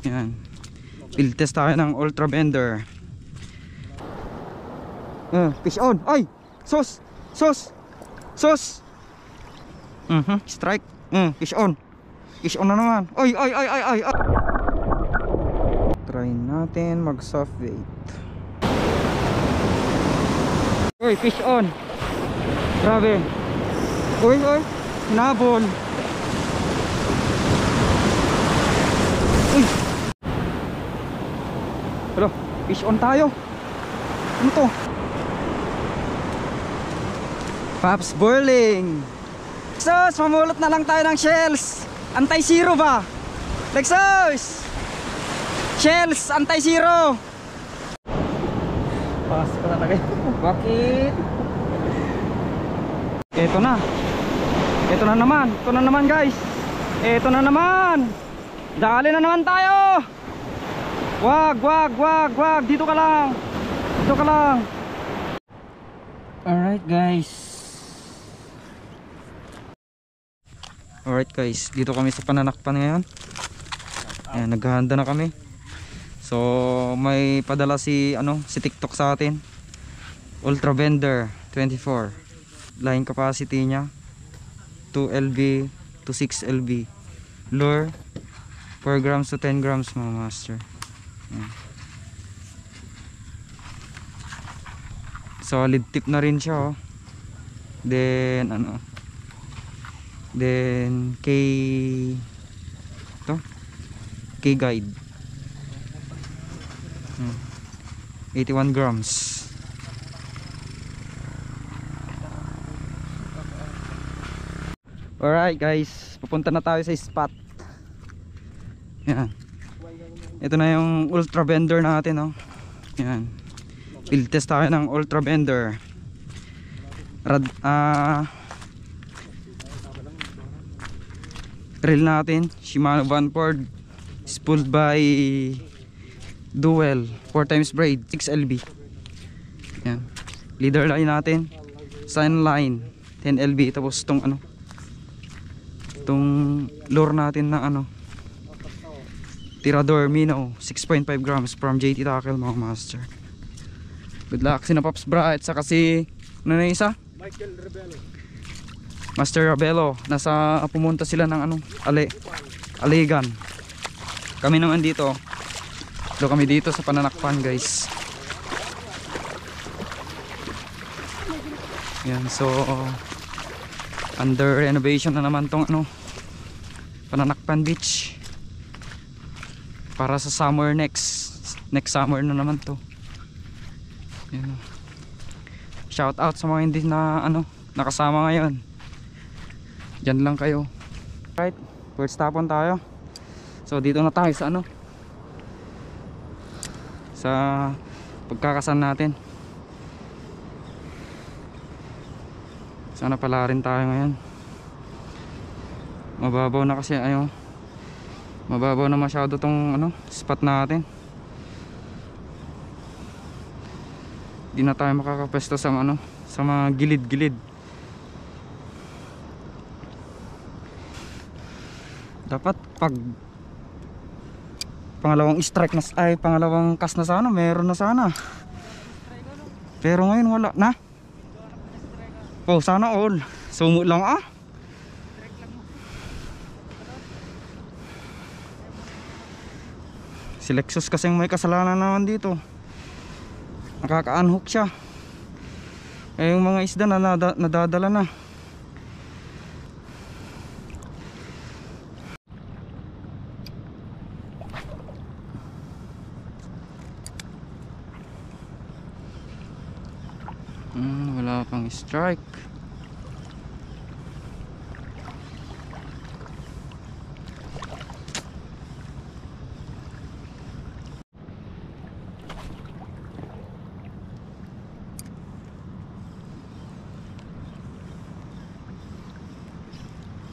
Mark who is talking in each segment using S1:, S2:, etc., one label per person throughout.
S1: Yan. Field test tayo ng Ultra Bender. Fish on. Ay! Sos! Sos! Sos! Strike. Fish on. Fish on na naman. Ay! Ay! Ay! Ay! Ay! Ay! Try natin mag soft bait. Uy! Fish on. Grabe. Uy! Uy! Nabol. Uy! Hello, fish on tayo. Ano to? Pops Burling. Lexus, mamulot na lang tayo ng shells. Anti-zero ba? Lexus! Shells, anti-zero. Pas pa talaga. Bakit? Ito na. Ito na naman. Ito na naman guys. Ito na naman. Dali na naman tayo. Wag, wag, wag, wag. Dito ka lang. Dito ka lang. Alright guys. Alright guys, dito kami sa pananakpan ngayon. Ayan, naghahanda na kami. So may padala si TikTok sa atin. Ultra Bender 24. Line capacity niya 2 LB to 6 LB. Lure 4 grams to 10 grams mga master. Ayan. Solid tip na rin siya oh. Then K guide 81 grams. Alright guys, pupunta na tayo sa spot. Yan. Ito na yung Ultra Bender natin oh. Yan. Field test tayo ng Ultra Bender. Reel natin Shimano Vanford, spooled by Duel 4x braid 6 LB. Yan. Leader line natin Sun line 10 LB. Tapos tong lure natin na Tirador Minnow 6.5 grams from JT Tackle mga master. Good luck sina Pops Bra at saka si na isa? Michael Rebelo. Master Rabelo, pumunta sila ng Aligan. Kami naman dito. Kami dito sa pananakpan, guys. Yan, so under renovation na naman tong Pananakpan Beach. Para sa summer next summer na naman to. Yan. Shout out sa mga hindi na nakasama ngayon. Diyan lang kayo. Right, first stop on tayo. So dito na tayo sa sa pagkakasan natin. Sana pala rin tayo ngayon. Mababaw na kasi mababaw na masyado tong spot natin. Di na tayo makakapwesto sa sa mga gilid-gilid. Dapat pag pangalawang strike pangalawang cast na sana, meron na sana. Pero ngayon wala na. Oh, sana all. Sumo lang Si Lexus kasing may kasalanan naman dito. Nakaka-unhook siya. Yung mga isda na nadadala na. Wala pang strike.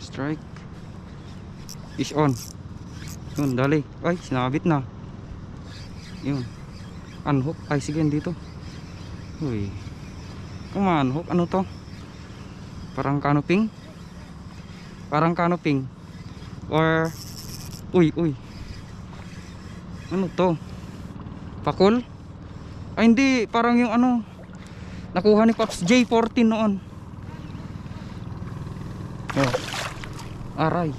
S1: Strike. Fish on. Yun, dali. Ay, sinabit na. Yun. Unhook. Ay, sige, dito. Uy. Come on, hook. Ano to? Parang canoping? Parang canoping. Or uy, uy. Ano to? Pakul? Ay hindi, parang yung ano nakuha ni Pops J14 noon. Oh. Aray.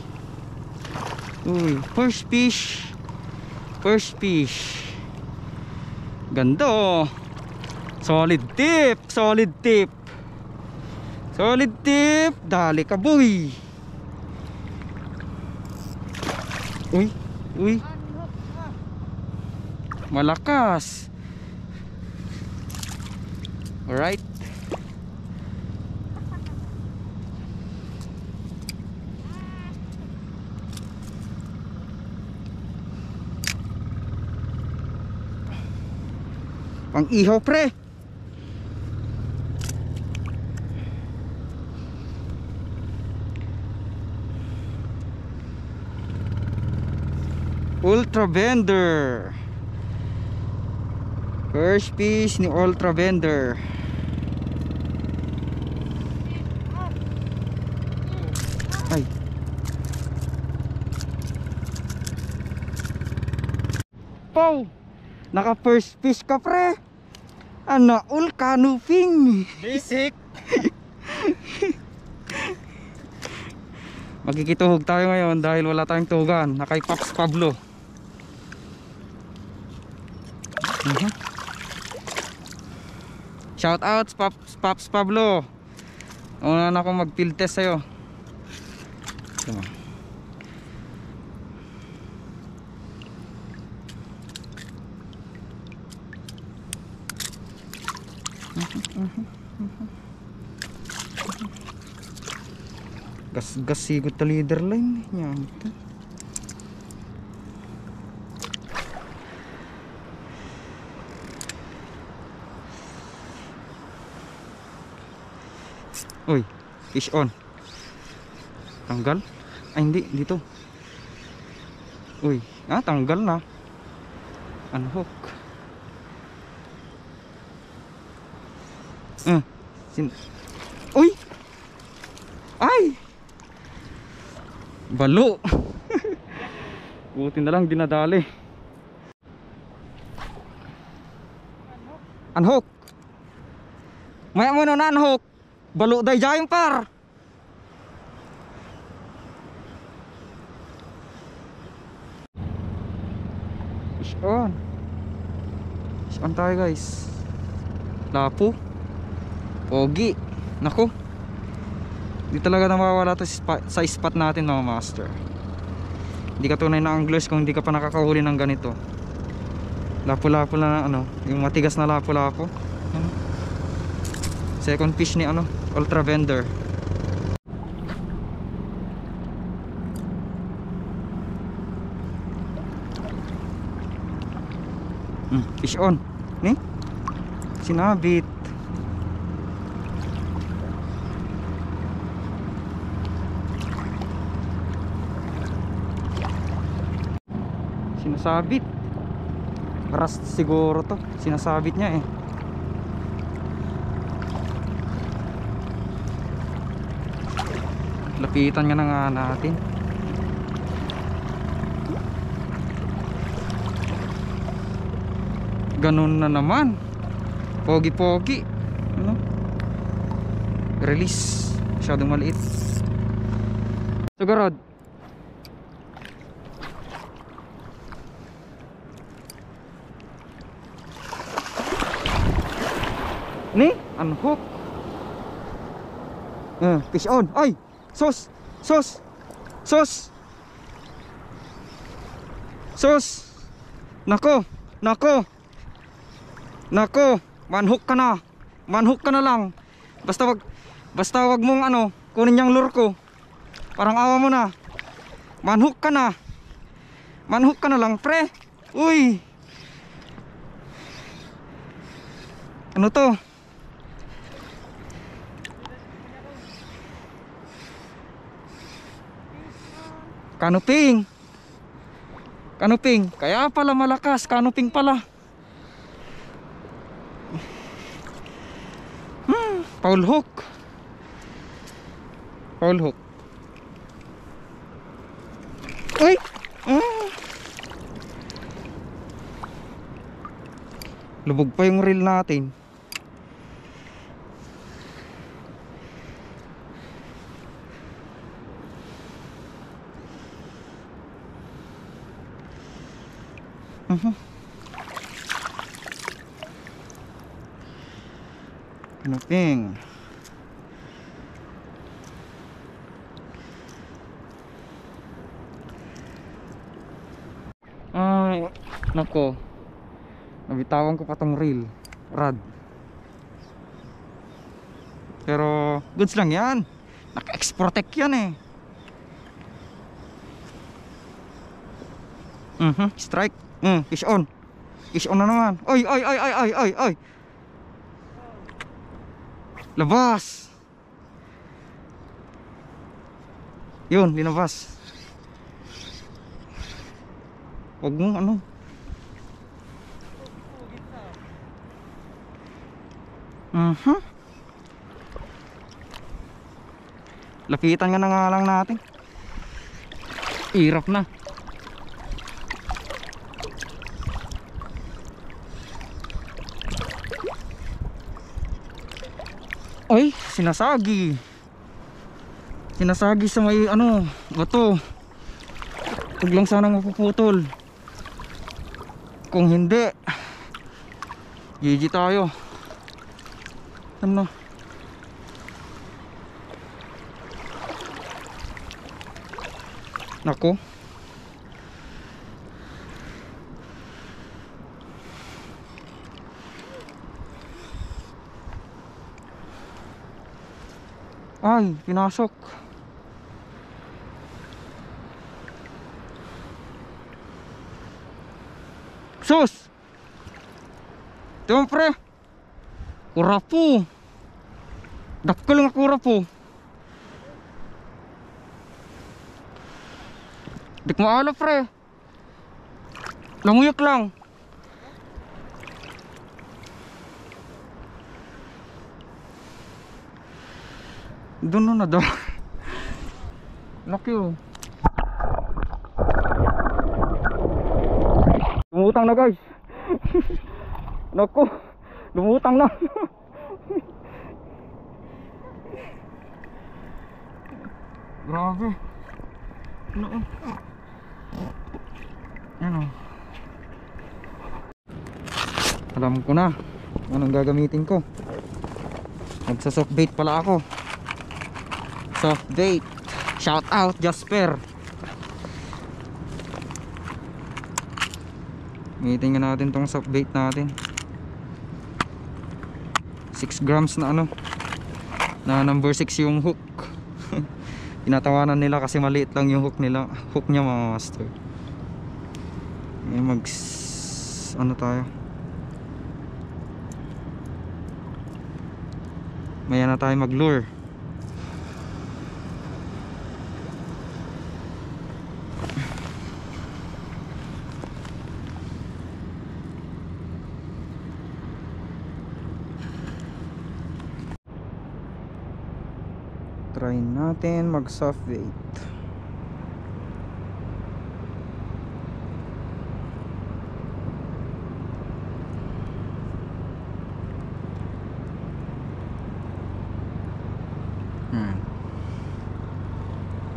S1: Uy, first fish. First fish. Ganda oh. Solid tip, solid tip. Solid tip. Dali ka boy. Uy, uy. Malakas. Alright. Pang ihaw pre. Ultra Bender. First piece ni Ultra Bender. Ay. Pow. Naka first fish ka pre. Ano, ulkanufing.
S2: Basic.
S1: Magkikituhog tayo ngayon dahil wala tayong tuhugan. Na kay Pops Pablo. Shout out Pops Pablo. Una na akong mag field test sa'yo. Tama. Gas sigot ta leader line niya. Uy, fish on. Tanggal? Ay hindi, dito. Uy, tanggal na. Unhook. Uy! Ay! Balo. Buti na lang dinadali. Unhook. Maya mo na unhook. Balo day jayong par. Fish on. Fish on tayo guys. Lapo. Pogi. Naku. Di talaga nawawala to sa spot natin mga master. Hindi ka tunay na anglers kung hindi ka pa nakakahuli ng ganito. Lapo-lapo na ano, yung matigas na lapo-lapo. Second fish ni ano, Ultra Bender. Fish on. Ni? Sinabit. Sinasabit. Rust siguro to. Sinasabit niya eh. Lapitan nga na nga natin. Ganun na naman. Pogi-pogi. Ano? Release. Masyadong maliit. Sugarod. Ni? Unhook. Fish on. Ay! Sos! Sos! Sos! Sos! Nako! Nako! Nako! Manhook ka na! Manhook ka na lang! Basta wag mong ano, kunin yung lure ko. Parang awa mo na. Manhook ka na! Manhook ka na lang, pre! Uy! Ano to? Kanuping. Kanuping. Kaya pala malakas. Kanuping pala. Foul hook. Foul hook. Uy. Lubog pa yung reel natin. Pinaping. Ay, nako. Nabitawan ko pa tong reel rod. Pero goods lang yan. Naka-X-Protect yan eh. Strike. Fish on. Fish on na naman. Oy, oy, oy, oy, oy, oy, oy. Labas. Yun, linabas. Huwag mo ano. Lapitan nga na nga lang natin. Hirap na. Ay, sinasagi. Sinasagi sa may ano, bato. Huwag lang sanang mapuputol. Kung hindi, GG tayo. Ano? Nako. Ay, pinasok. Sus! Ito pre. Kurapo. Dakkel nga kurapo. Dik mo ala pre. Languyak lang. Doon na daw. Laki oh. Lumutang na guys. Naku, lumutang na. Grabe. Ano oh. Ano. Alam ko na anong gagamitin ko. Magsa-soft bait pala ako. Soft bait. Shout out Jasper. Gamitin nga natin tong soft bait natin. 6 grams na ano. Na number 6 yung hook. Tinatawanan nila kasi maliit lang yung hook nila. Hook niya mga master. Ngayon ano tayo. Maya na tayo mag lure. Try natin mag soft bait.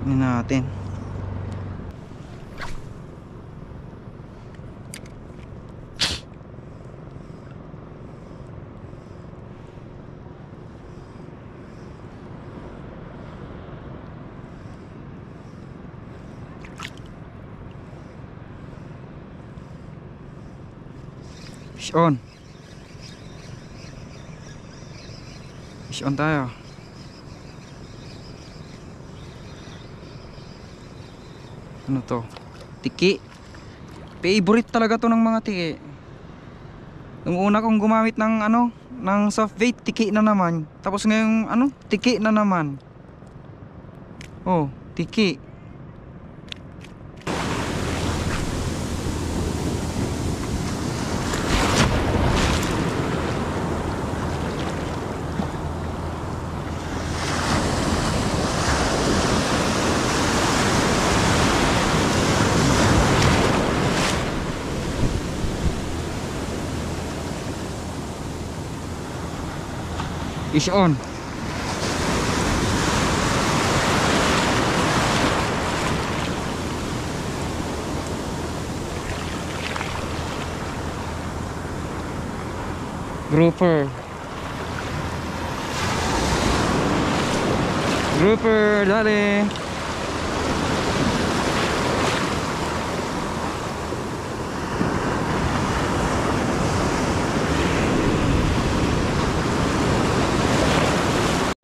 S1: Ini natin. Fish on. Fish on tayo. Ano to? Tiki. Favorite talaga to ng mga tiki. Nung una kong gumamit ng ano, ng soft bait, tiki na naman. Tapos ngayong ano, tiki na naman. Oh, tiki. Fish on. Grouper. Grouper, dali.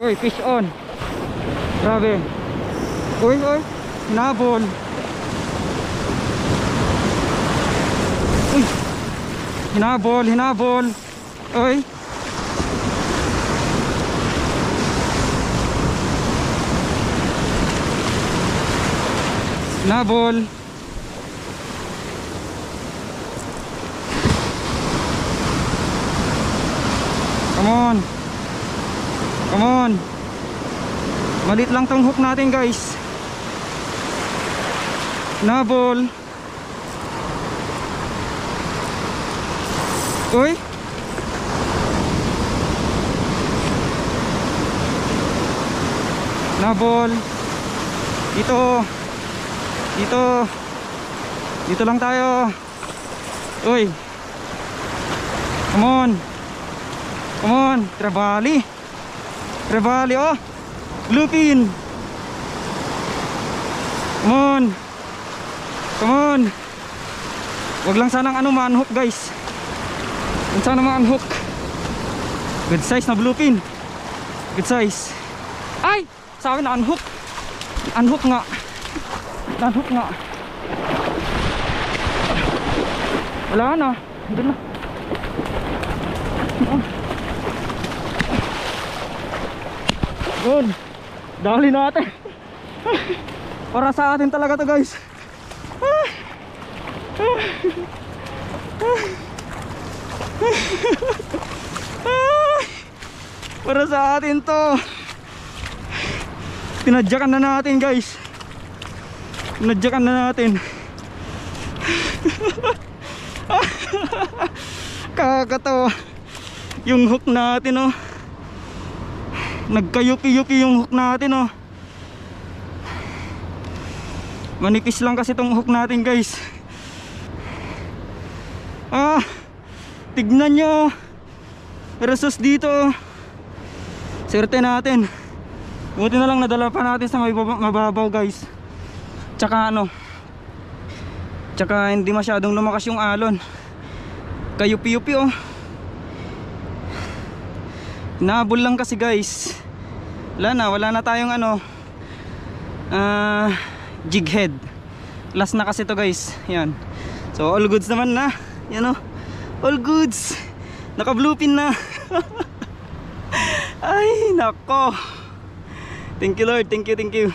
S1: Uy, fish on. Grabe. Uy, uy, hinabol. Uy, hinabol, hinabol. Uy. Hinabol. Come on. Come on. Malit lang tong hook natin, guys. Hinabol. Uy. Nabol. Dito. Dito. Dito lang tayo. Uy. Come on. Come on. Trevally. Trevally, oh. Bluefin. Come on. Come on. Wag lang sanang ano ma-unhook, guys. Wag sana ma-unhook. Good size na bluefin. Good size. Ay! Sabi na unhook. Unhook nga. Unhook nga. Wala na. Doon na. Doon. Dali natin. Para sa atin talaga to, guys. Para sa atin to. Pinadyakan na natin, guys. Pinadyakan na natin. Kakatawa. Yung hook natin, oh. Nagkayupi-yupi yung hook natin, oh. Manipis lang kasi tong hook natin, guys. Tignan nyo. Resus dito. Serte natin. Buti na lang nadala pa natin sa mababaw, guys. Tsaka ano, tsaka hindi masyadong lumakas yung alon. Kayupi-yupi, oh. Nabol lang kasi, guys. Wala na tayong ano, jig head. Last na kasi to, guys. Yan. So all goods naman na. Yan, oh. All goods. Naka bluefin na. Ay nako. Thank you, Lord. Thank you, thank you.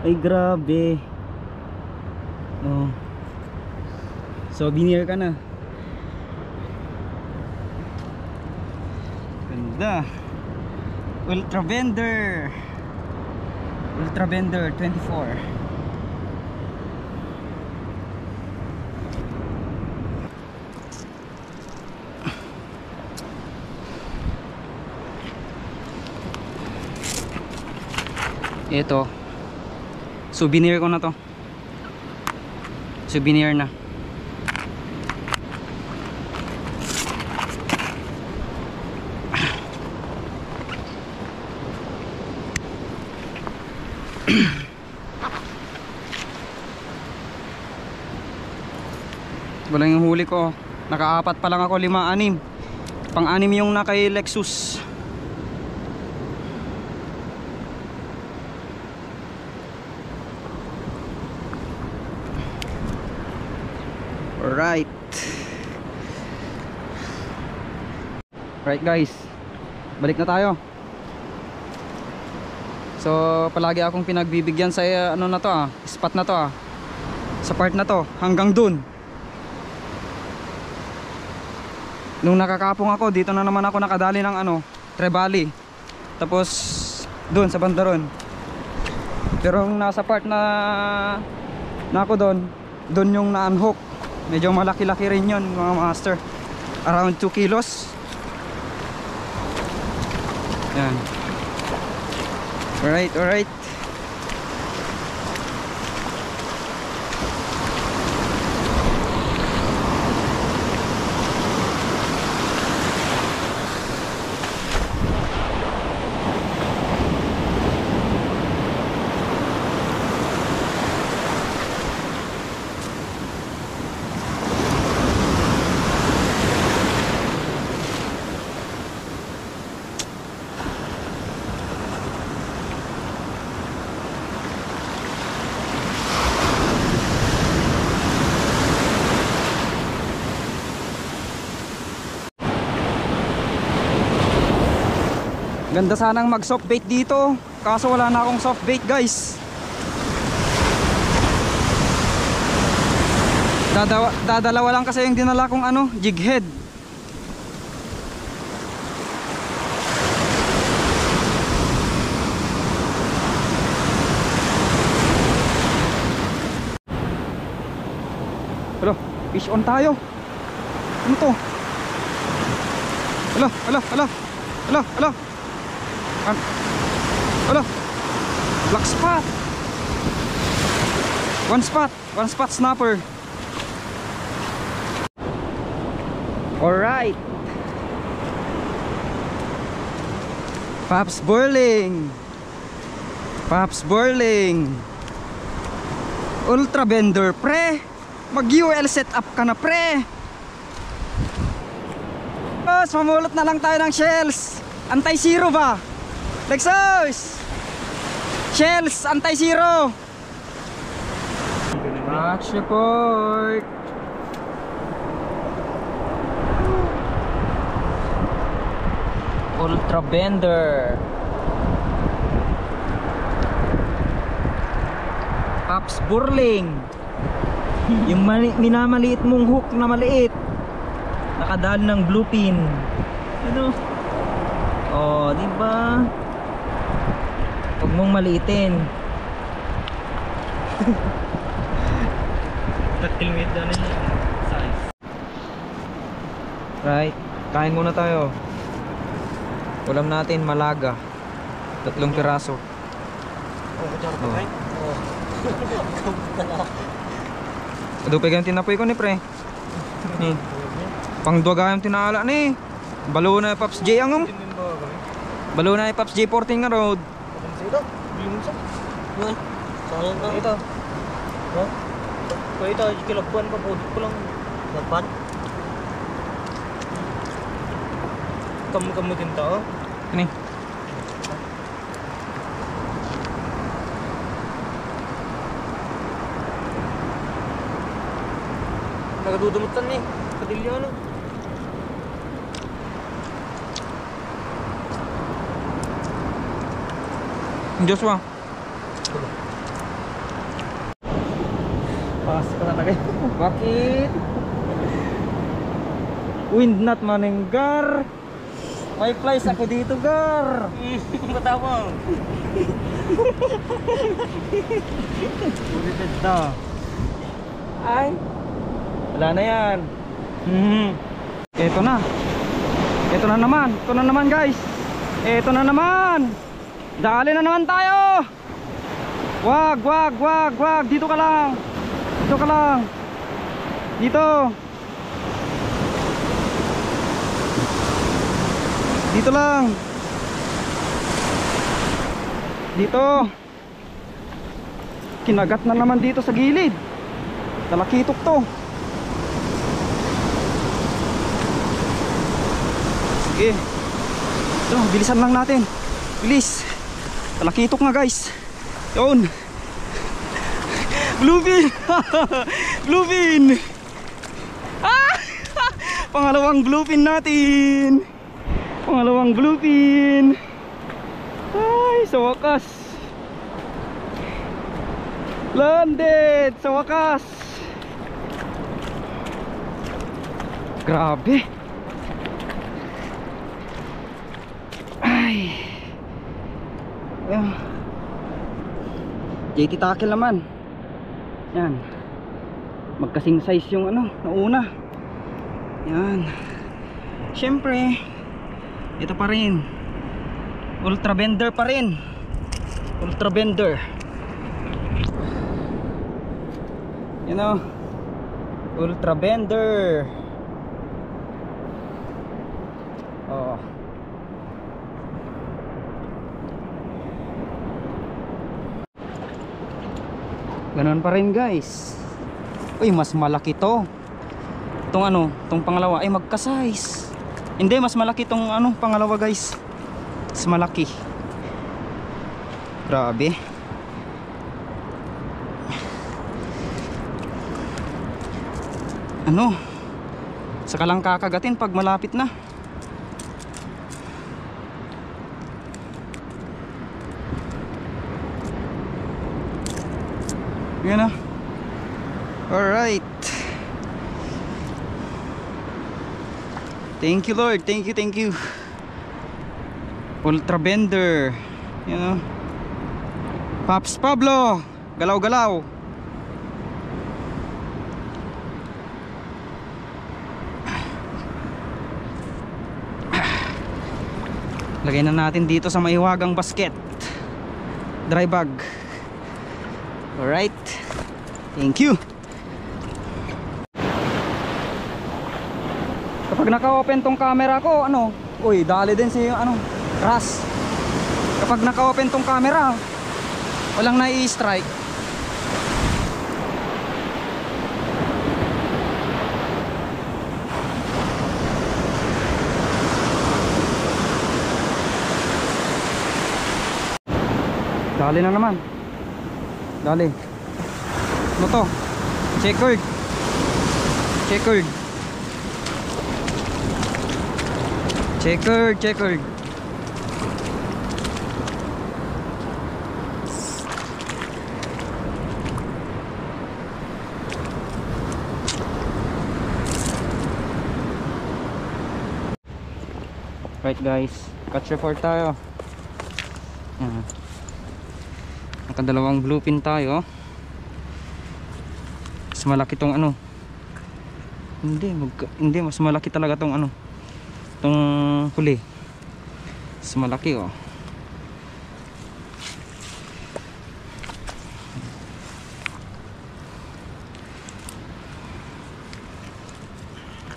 S1: Ay grabe. Oh. So binir ka na. Ganda. Ultra Bender. Ultra Bender 24. Ito, souvenir ko na to. Souvenir na. Wala yung huli ko. Nakaapat pa lang ako, 5-6. Pang-6 yung na kay Lexus. Alright. Alright, guys, balik na tayo. So palagi akong pinagbibigyan sa ano na to, spot na to, sa part na to hanggang dun. Nung nakakapong ako, dito na naman ako nakadali ng ano, Trevally. Tapos dun sa bandaron. Pero nasa part na ako dun yung na-unhook. Medyo malaki-laki rin yun, mga master. Around 2 kilos. Yan. Alright, alright. Ganda sanang mag soft bait dito, kaso wala na akong soft bait guys. Dadalawa lang kasi yung dinala kong ano, jig head. Hello, fish on tayo. Ano to? Hello, hello, hello. Hello, hello. Hello. Black spot. One spot snapper. Alright. Pops Burling. Pops Burling. Ultra Bender pre. Mag UL setup ka na pre. Boss, mamulot na lang tayo ng shells. Anti-zero ba? Lexus! Shells, anti-zero. Match report. Ultra Bender. Pops Burling. Yung minamaliit mong hook na maliit, nakadaan ng bluefin. Ano? Oh, di ba? Huwag mong maliitin. Tatilmit na niya size. Right, kain muna tayo. Ulam natin malaga. 3 piraso. Adupay kayong tinapoy ko ni pre. Ni. Pangduwaga yung tinaala ni. Balo na Pops J ang Balo na Pops J 14 nga road.
S2: Ito, bilhin sa. Yan. Sayang ka. Ito. Ha? Kaya ito, kilagpuan pa po. Ko lang. Lapan. Kamu din to.
S1: Ini.
S2: Nagadudumutan ni. Kadilyo ano.
S1: Joshua.
S2: Pas ka talaga.
S1: Bakit? Wind not maning gar. May flies ako dito gar.
S2: Matawang. Ulitin na.
S1: Ay. Wala na yan. Ito na. Ito na naman. Ito na naman guys. Ito na naman. Dali na naman tayo. Wag. Dito ka lang. Dito ka lang. Dito. Dito lang. Dito. Kinagat na naman dito sa gilid. Talakitok to. Sige. Ito, bilisan lang natin. Bilis. Talakitok nga guys. Yun. Bluefin. Bluefin. Ah! Pangalawang bluefin natin. Pangalawang bluefin. Ay, sa wakas. Landed sa wakas. Grabe. Ay. JT tackle naman. Yan. Magkasing size yung ano, nauna. Yan. Siyempre, ito pa rin. Ultra bender pa rin. Ultra bender. You know, ultra bender. Oh. Ganun pa rin guys. Uy, mas malaki to. Itong ano, itong pangalawa ay magka-size. Hindi, mas malaki itong ano, pangalawa guys. Mas malaki. Grabe. Ano? Saka lang kakagatin pag malapit na. Yan na. Alright. Thank you Lord. Thank you, thank you. Ultra bender. You know. Pops Pablo. Galaw-galaw. Lagay na natin dito sa maiwagang basket. Dry bag. Alright. Thank you. Kapag naka-open tong camera ko, ano, uy, dali din si ano, Ras. Kapag naka-open tong camera, walang nai-strike. Dali na naman. Dali. Ano to? Checkered. Checkered. Checkered, checkered. Right guys, catch report tayo. Yan. Nakadalawang bluefin tayo. Mas malaki tong ano. Hindi, mas malaki talaga tong ano. Tong huli. Mas malaki oh.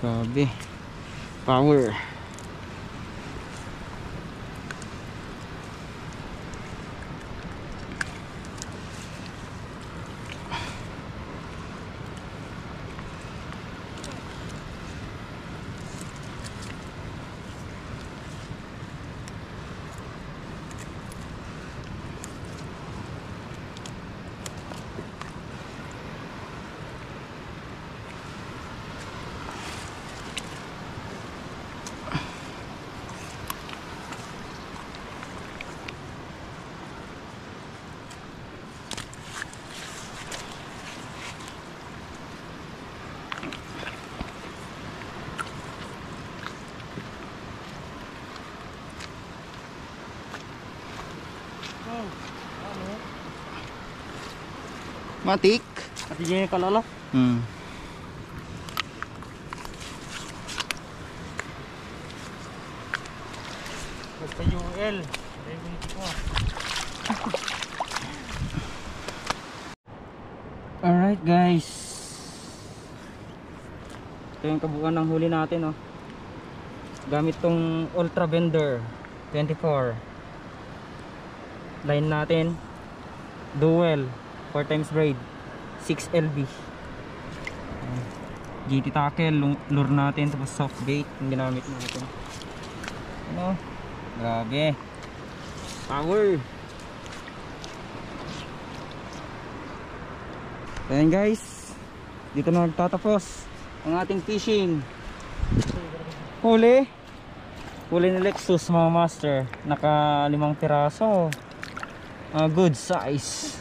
S1: Grabe. Power. Matik.
S2: Ati niya yung kalala. Basta UL.
S1: Alright guys. Ito yung kabuuan ng huli natin oh. Gamit tong Ultra Bender 24. Line natin dual 4 times braid 6 LB. GT tackle, lure natin, tapos soft bait yung ginamit natin. Ano? Grabe. Power. Ayan guys, dito na nagtatapos ang ating fishing. Huli ni Lexus mga master. Naka 5 piraso. Good size.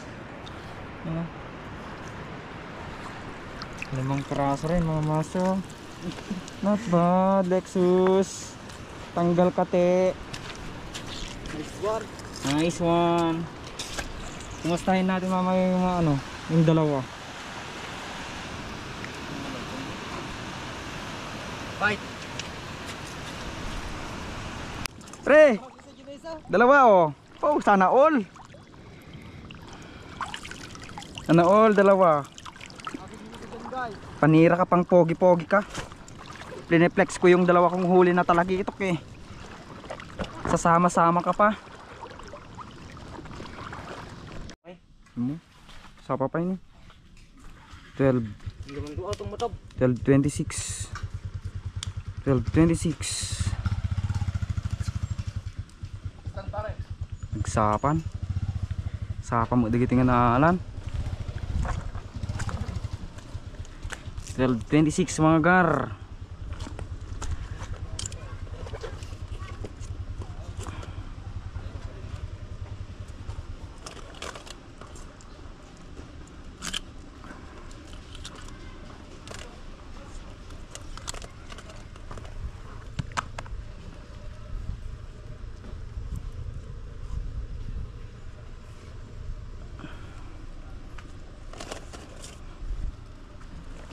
S1: 5 piraso rin mga master. Not bad Lexus. Tanggal kate.
S2: Nice work.
S1: Nice one. Kumustahin natin mamaya yung mga ano, yung dalawa.
S2: Bite.
S1: Pre! Dalawa oh. Oh, sana all. Sana all, dalawa. Panira ka pang pogi-pogi ka. Plineflex ko yung dalawa kong huli na talagitok eh. Sasama-sama ka pa. Sapa pa ini. 12. 12.26. 12.26. Nagsapan. Sapa mo dagiti nga naalan. 12.26 mga gar.